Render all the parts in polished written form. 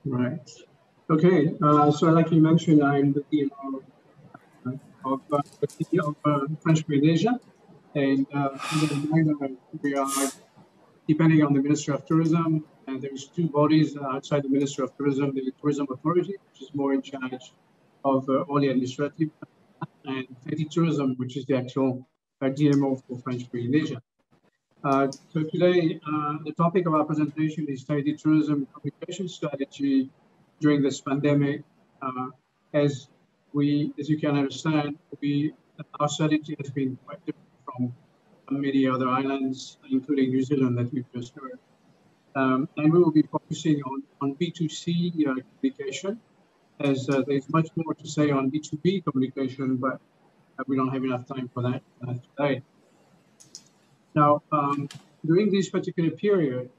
Right. Okay. So, like you mentioned, I'm the DMO the city of French Polynesia, and as a reminder, we are depending on the Ministry of Tourism, and there's two bodies outside the Ministry of Tourism: the Tourism Authority, which is more in charge of all the administrative, and Tahiti Tourism, which is the actual DMO for French Polynesia. So today, the topic of our presentation is Tahiti tourism communication strategy during this pandemic. As you can understand, our strategy has been quite different from many other islands, including New Zealand that we've just heard. And we will be focusing on B2C communication, as there's much more to say on B2B communication, but we don't have enough time for that today. Now, during this particular period,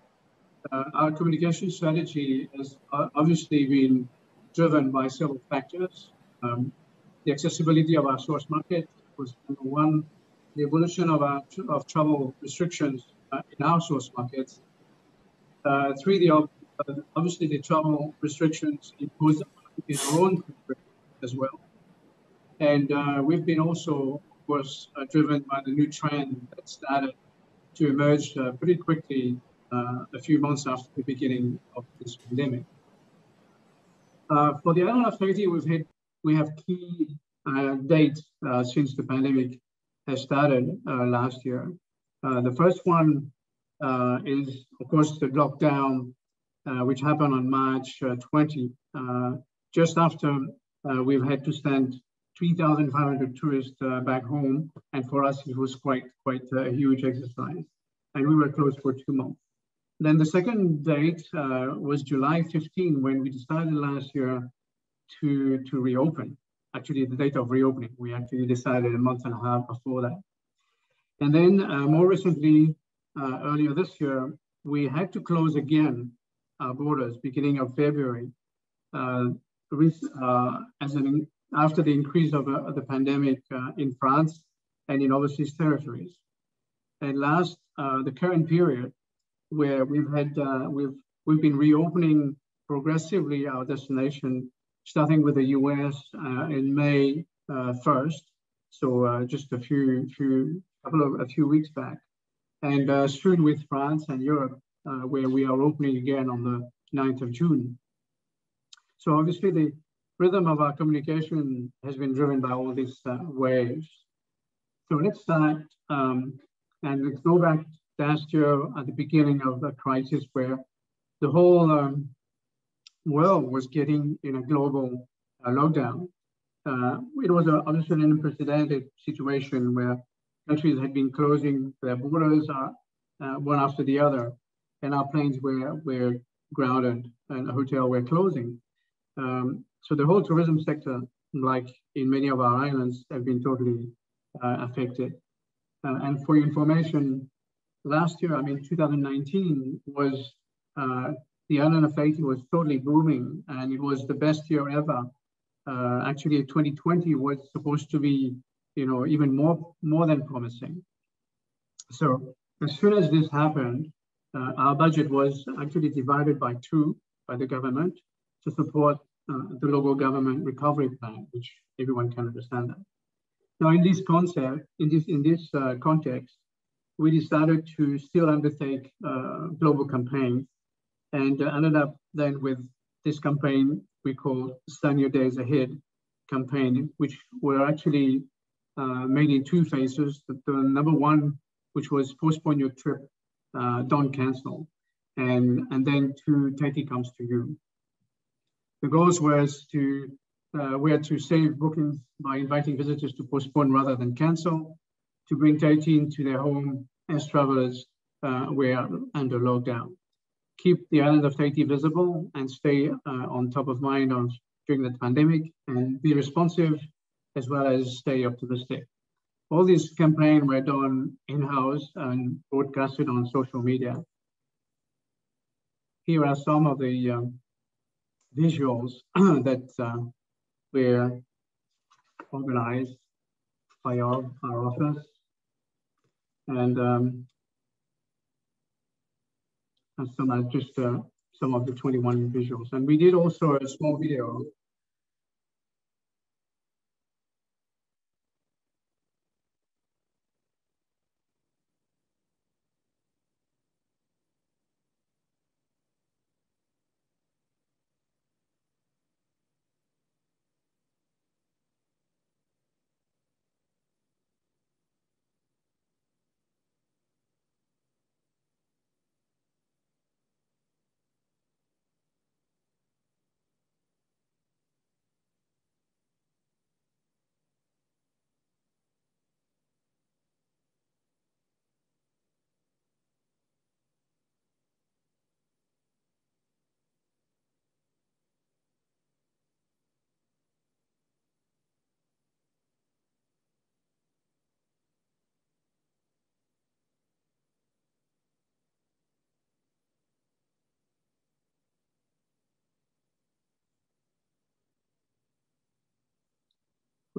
our communication strategy has obviously been driven by several factors. The accessibility of our source market was number one. The evolution of travel restrictions in our source markets. Three, obviously the travel restrictions imposed in our own country as well. And we've been also, of course, driven by the new trend that started to emerge pretty quickly a few months after the beginning of this pandemic. For the island of Tahiti, we have key dates since the pandemic has started last year. The first one is, of course, the lockdown, which happened on March 20, just after we've had to send 3,500 tourists back home, and for us it was quite a huge exercise, and we were closed for 2 months. Then the second date was July 15, when we decided last year to reopen. Actually, the date of reopening, we actually decided a month and a half before that. And then more recently, earlier this year, we had to close again our borders beginning of February, after the increase of the pandemic in France and in overseas territories. And last, the current period, where we've been reopening progressively our destination, starting with the US in May 1st, so just a few weeks back, and soon with France and Europe, where we are opening again on the 9th of June. So obviously the rhythm of our communication has been driven by all these waves. So let's start and let's go back last year at the beginning of the crisis, where the whole world was getting in a global lockdown. It was obviously an unprecedented situation where countries had been closing their borders one after the other, and our planes were grounded and the hotel were closing. So the whole tourism sector, like in many of our islands, have been totally affected. And for your information, last year, 2019 was, the island of Tahiti was totally booming, and it was the best year ever. Actually, 2020 was supposed to be, even more than promising. So as soon as this happened, our budget was actually divided by two by the government to support the local government recovery plan, which everyone can understand that. Now, in this context, we decided to still undertake global campaigns, and ended up then with this campaign we call Sunnier Days Ahead campaign, which were actually made in two phases. The number one, which was postpone your trip, don't cancel, and then to Tahiti comes to you. The goals were to save bookings by inviting visitors to postpone rather than cancel, to bring Tahiti into their home as travelers were under lockdown, keep the island of Tahiti visible and stay on top of mind during the pandemic, and be responsive as well as stay optimistic. All these campaigns were done in-house and broadcasted on social media. Here are some of the visuals that were organized by our office. And some are just some of the 21 visuals. And we did also a small video.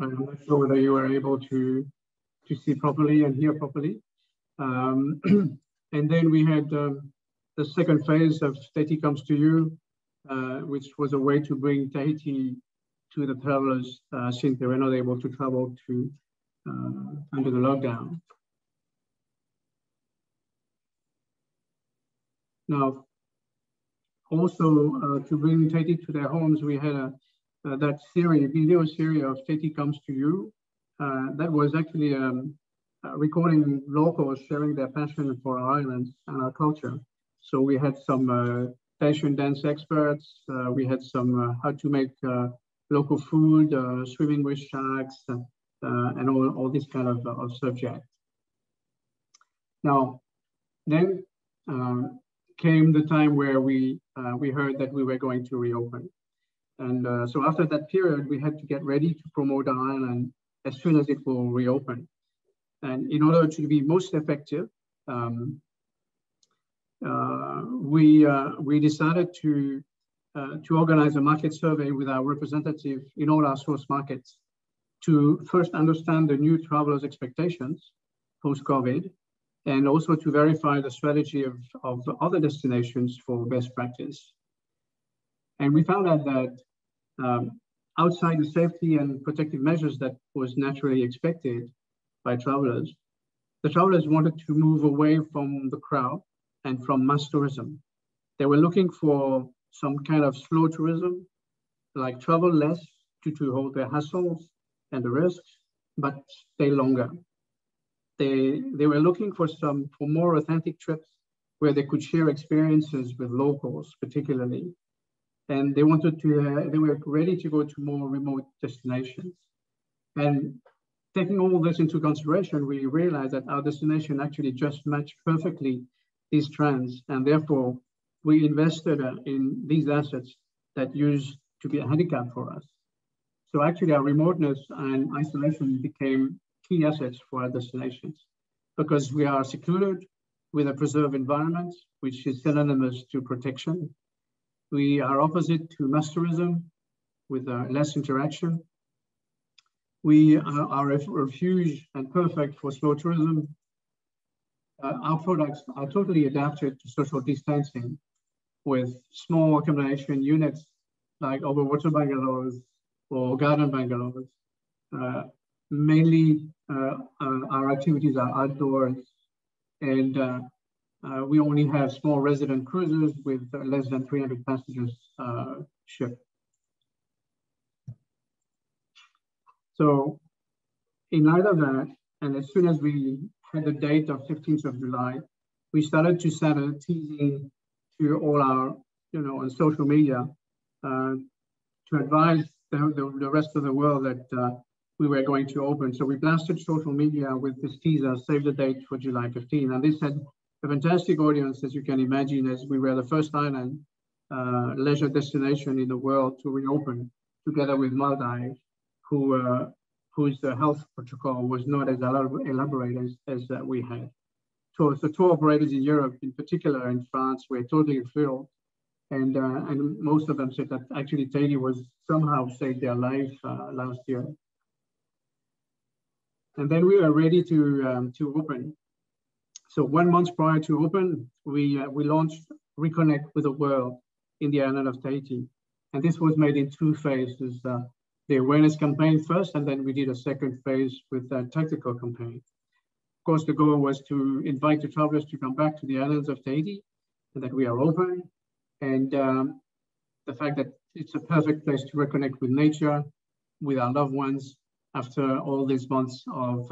I'm not sure whether you were able to see properly and hear properly. And then we had the second phase of Tahiti Comes to You, which was a way to bring Tahiti to the travelers since they were not able to travel to under the lockdown. Now, also to bring Tahiti to their homes, we had that video series of Tahiti Comes to You. That was actually recording locals sharing their passion for our islands and our culture. So we had some Tahitian dance experts. We had some how to make local food, swimming with sharks, and all this kind of subject. Now, then came the time where we heard that we were going to reopen. And so after that period, we had to get ready to promote our island as soon as it will reopen. And in order to be most effective, we decided to organize a market survey with our representative in all our source markets to first understand the new travelers' expectations post-COVID, and also to verify the strategy of other destinations for best practice. And we found out that outside the safety and protective measures that was naturally expected by travelers, the travelers wanted to move away from the crowd and from mass tourism. They were looking for some kind of slow tourism, like travel less to hold their hassles and the risks, but stay longer. They were looking for more authentic trips where they could share experiences with locals, particularly. And they wanted to, they were ready to go to more remote destinations. And taking all this into consideration, we realized that our destination actually just matched perfectly these trends. And therefore, we invested in these assets that used to be a handicap for us. So actually our remoteness and isolation became key assets for our destinations because we are secluded with a preserved environment, which is synonymous to protection. We are opposite to mass tourism with less interaction. We are a refuge and perfect for slow tourism. Our products are totally adapted to social distancing with small accommodation units like overwater bungalows or garden bungalows. Mainly our activities are outdoors, and we only have small resident cruises with less than 300 passengers ship. So in light of that, and as soon as we had the date of 15th of July, we started to send a teasing to all our, on social media to advise the rest of the world that we were going to open. So we blasted social media with this teaser, save the date for July 15. And this had a fantastic audience, as you can imagine, as we were the first island leisure destination in the world to reopen together with Maldives, whose health protocol was not as elaborate as we had. So the tour operators in Europe, in particular in France, were totally thrilled. And most of them said that actually Tahiti was somehow saved their life last year. And then we were ready to open. So 1 month prior to open, we launched reconnect with the world in the island of Tahiti. And this was made in two phases, the awareness campaign first, and then we did a second phase with a tactical campaign. Of course, the goal was to invite the travelers to come back to the islands of Tahiti, and that we are open, and the fact that it's a perfect place to reconnect with nature, with our loved ones, after all these months of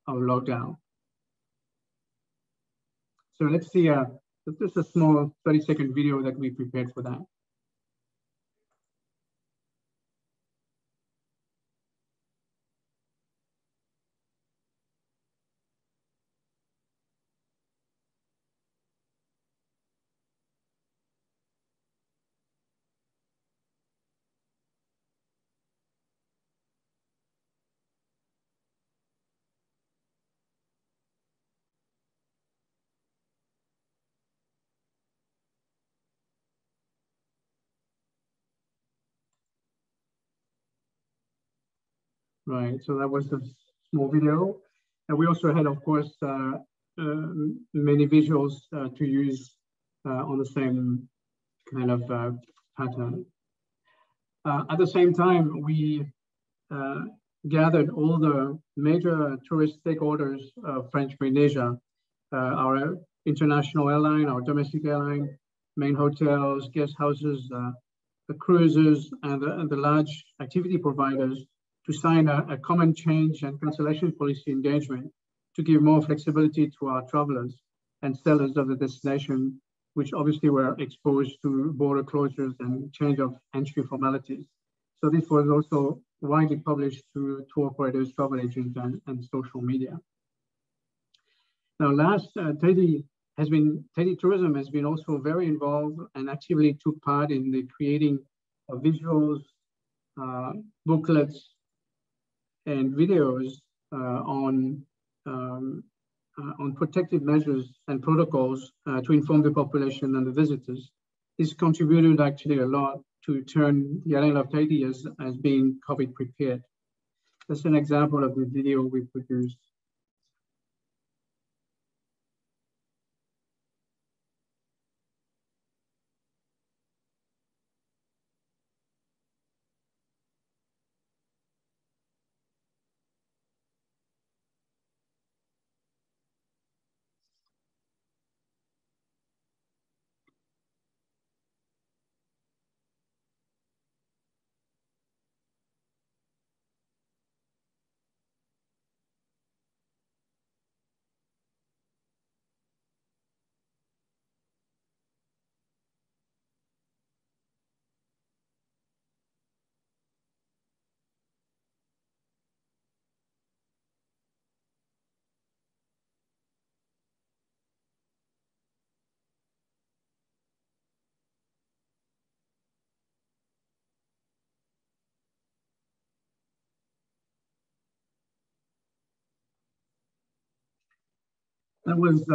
lockdown. So let's see, just a small 30-second video that we prepared for that. Right, so that was a small video. And we also had, of course, many visuals to use on the same kind of pattern. At the same time, we gathered all the major tourist stakeholders of French Polynesia, our international airline, our domestic airline, main hotels, guest houses, the cruises, and the large activity providers, to sign a common change and cancellation policy engagement to give more flexibility to our travelers and sellers of the destination, which obviously were exposed to border closures and change of entry formalities. So this was also widely published through tour operators, travel agents, and social media. Now, last, Tahiti Tourism has been also very involved and actively took part in the creating of visuals, booklets, and videos on protective measures and protocols to inform the population and the visitors. This contributed actually a lot to turn the island of Tahiti as being COVID prepared. That's an example of the video we produced. That was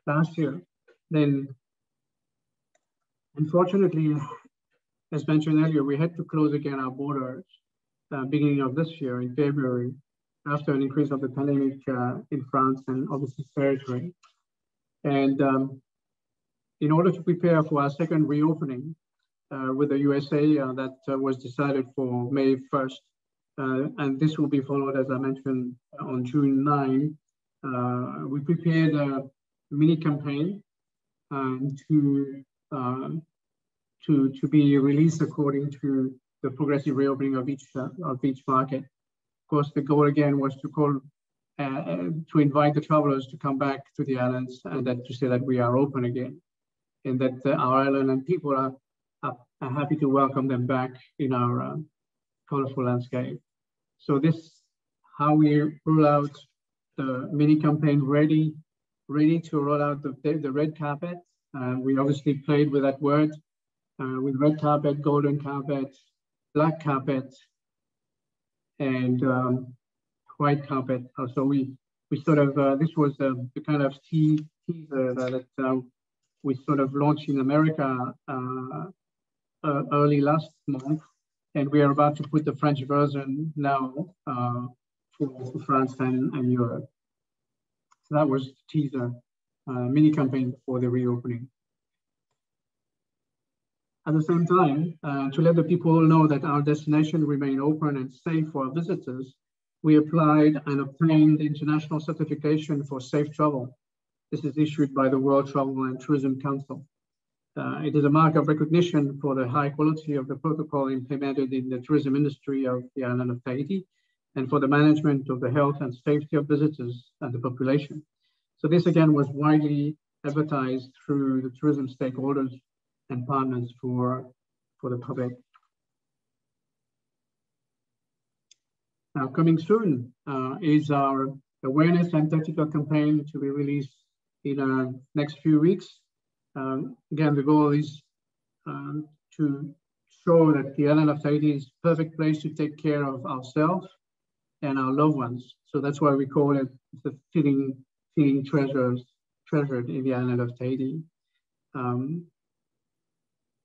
last year. Then, unfortunately, as mentioned earlier, we had to close again our borders beginning of this year in February, after an increase of the pandemic in France and obviously territory. And in order to prepare for our second reopening with the USA, that was decided for May 1st. And this will be followed, as I mentioned, on June 9. We prepared a mini campaign to be released according to the progressive reopening of each market. Of course, the goal again was to call to invite the travelers to come back to the islands and that to say that we are open again, and that our island and people are happy to welcome them back in our colorful landscape. So this how we roll out the mini campaign ready to roll out the red carpet. We obviously played with that word with red carpet, golden carpet, black carpet, and white carpet. So we sort of, this was the kind of teaser that we sort of launched in America early last month. And we are about to put the French version now for France and Europe. So that was the teaser. mini campaign for the reopening. At the same time, to let the people know that our destination remain open and safe for our visitors, we applied and obtained the international certification for safe travel. This is issued by the World Travel and Tourism Council. It is a mark of recognition for the high quality of the protocol implemented in the tourism industry of the island of Tahiti and for the management of the health and safety of visitors and the population. So this again was widely advertised through the tourism stakeholders and partners for the public. Now, coming soon is our awareness and tactical campaign to be released in the next few weeks. Again, the goal is to show that the island of Tahiti is a perfect place to take care of ourselves and our loved ones. So that's why we call it the feeling treasured in the island of Tahiti.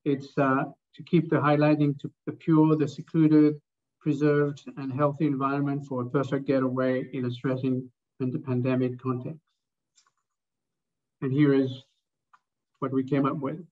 It's to keep the highlighting to the pure, the secluded, preserved, and healthy environment for a perfect getaway in a stressing pandemic context. And here is what we came up with.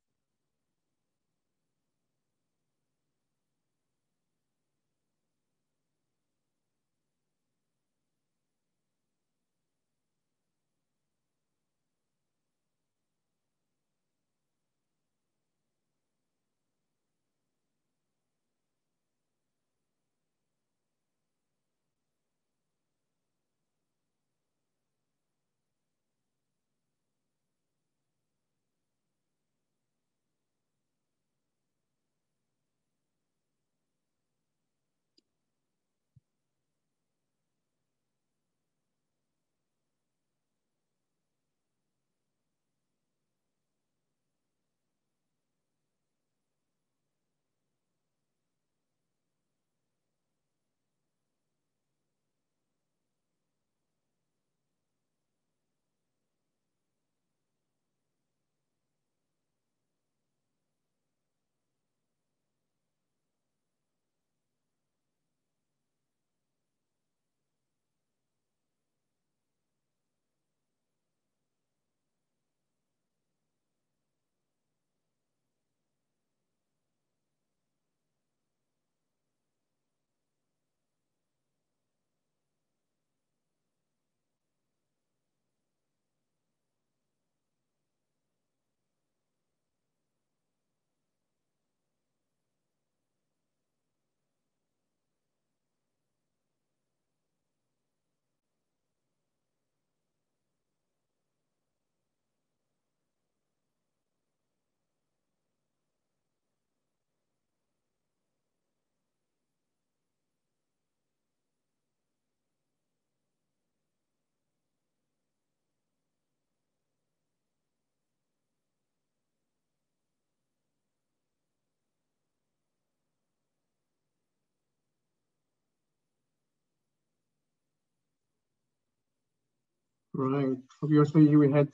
Right. Obviously, we have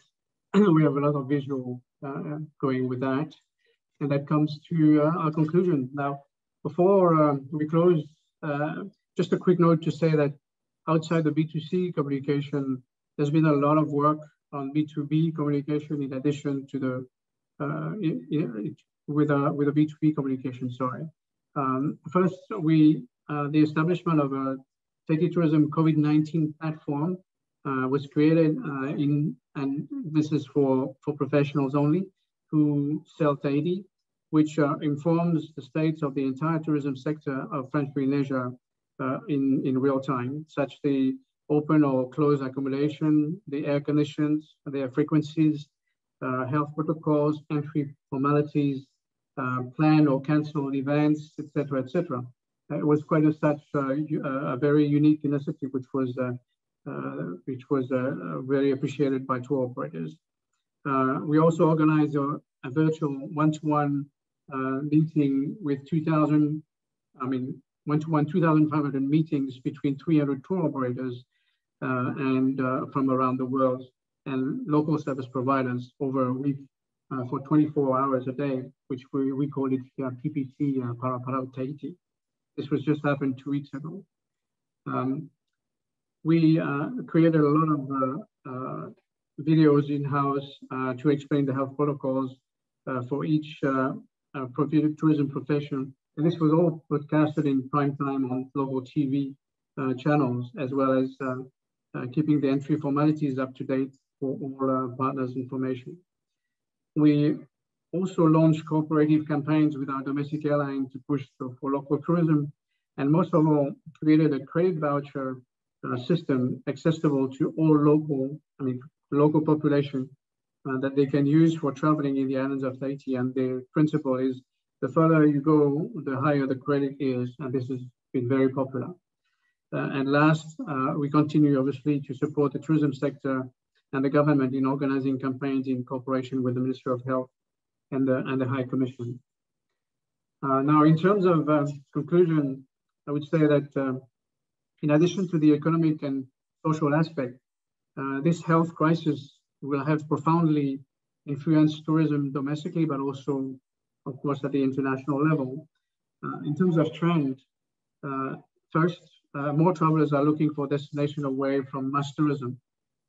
a lot of visual going with that, and that comes to our conclusion. Now, before we close, just a quick note to say that outside the B2C communication, there's been a lot of work on B2B communication in addition to the with a B2B communication. Sorry. First, the establishment of a Tahiti Tourism COVID-19 platform was created and this is for professionals only who sell Tahiti, which informs the states of the entire tourism sector of French Polynesia in real time, such the open or closed accommodation, the air conditions, their frequencies, health protocols, entry formalities, planned or canceled events, etc., etc. It was quite a very unique initiative, which was very appreciated by tour operators. We also organized a virtual one-to-one meeting with 2,500 meetings between 300 tour operators and from around the world and local service providers over a week for 24 hours a day, which we call it PPT Paraparau Tahiti. This was just happened 2 weeks ago. We created a lot of videos in-house to explain the health protocols for each tourism profession. And this was all broadcasted in prime time on local TV channels, as well as keeping the entry formalities up to date for all partners' information. We also launched cooperative campaigns with our domestic airline to push for local tourism, and most of all, created a credit voucher system accessible to all local population that they can use for traveling in the islands of Tahiti. And the principle is the further you go, the higher the credit is, and this has been very popular. And last, we continue obviously to support the tourism sector and the government in organizing campaigns in cooperation with the Ministry of Health and the High Commission. Now, in terms of conclusion, I would say that in addition to the economic and social aspect, this health crisis will have profoundly influenced tourism domestically, but also, of course, at the international level. In terms of trend, first, more travelers are looking for destination away from mass tourism.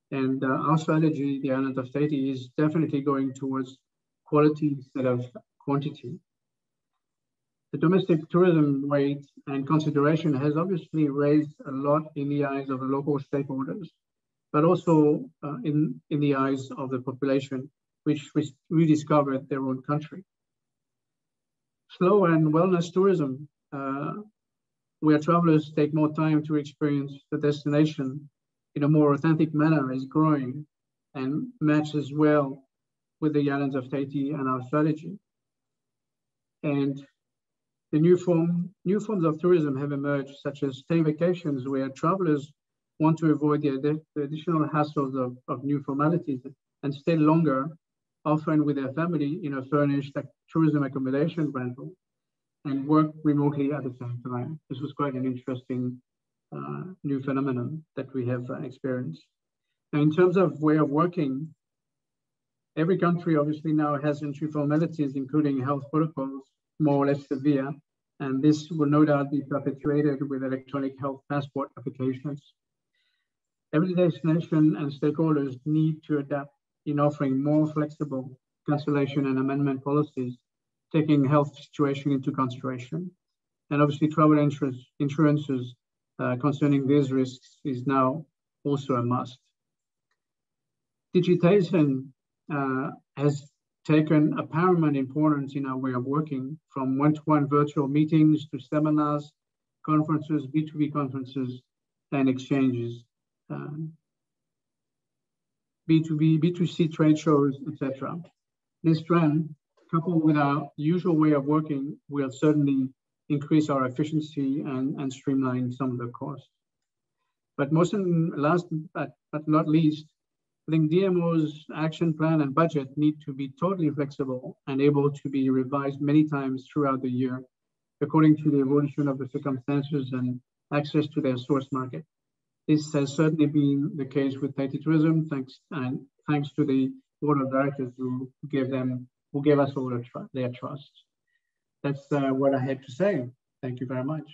And our strategy, the island of Tahiti, is definitely going towards quality instead of quantity. The domestic tourism weight and consideration has obviously raised a lot in the eyes of the local stakeholders, but also in the eyes of the population, which rediscovered their own country. Slow and wellness tourism, where travelers take more time to experience the destination in a more authentic manner, is growing and matches well with the islands of Tahiti and our strategy. And the new forms of tourism have emerged, such as stay vacations, where travelers want to avoid the additional hassles of new formalities and stay longer, often with their family in a furnished tourism accommodation rental, and work remotely at the same time. This was quite an interesting new phenomenon that we have experienced. Now, in terms of way of working, every country obviously now has entry formalities, including health protocols, more or less severe, and this will no doubt be perpetuated with electronic health passport applications. Every destination and stakeholders need to adapt in offering more flexible cancellation and amendment policies, taking health situation into consideration. And obviously travel insurances concerning these risks is now also a must. Digitization has taken a paramount importance in our way of working, from one-to-one virtual meetings to seminars, conferences, B2B conferences, and exchanges, B2B, B2C trade shows, etc. This trend, coupled with our usual way of working, will certainly increase our efficiency and streamline some of the costs. But last but not least, I think DMO's action plan and budget need to be totally flexible and able to be revised many times throughout the year, according to the evolution of the circumstances and access to their source market. This has certainly been the case with Tahiti Tourism, thanks to the board of directors who gave us all their trust. That's what I had to say. Thank you very much.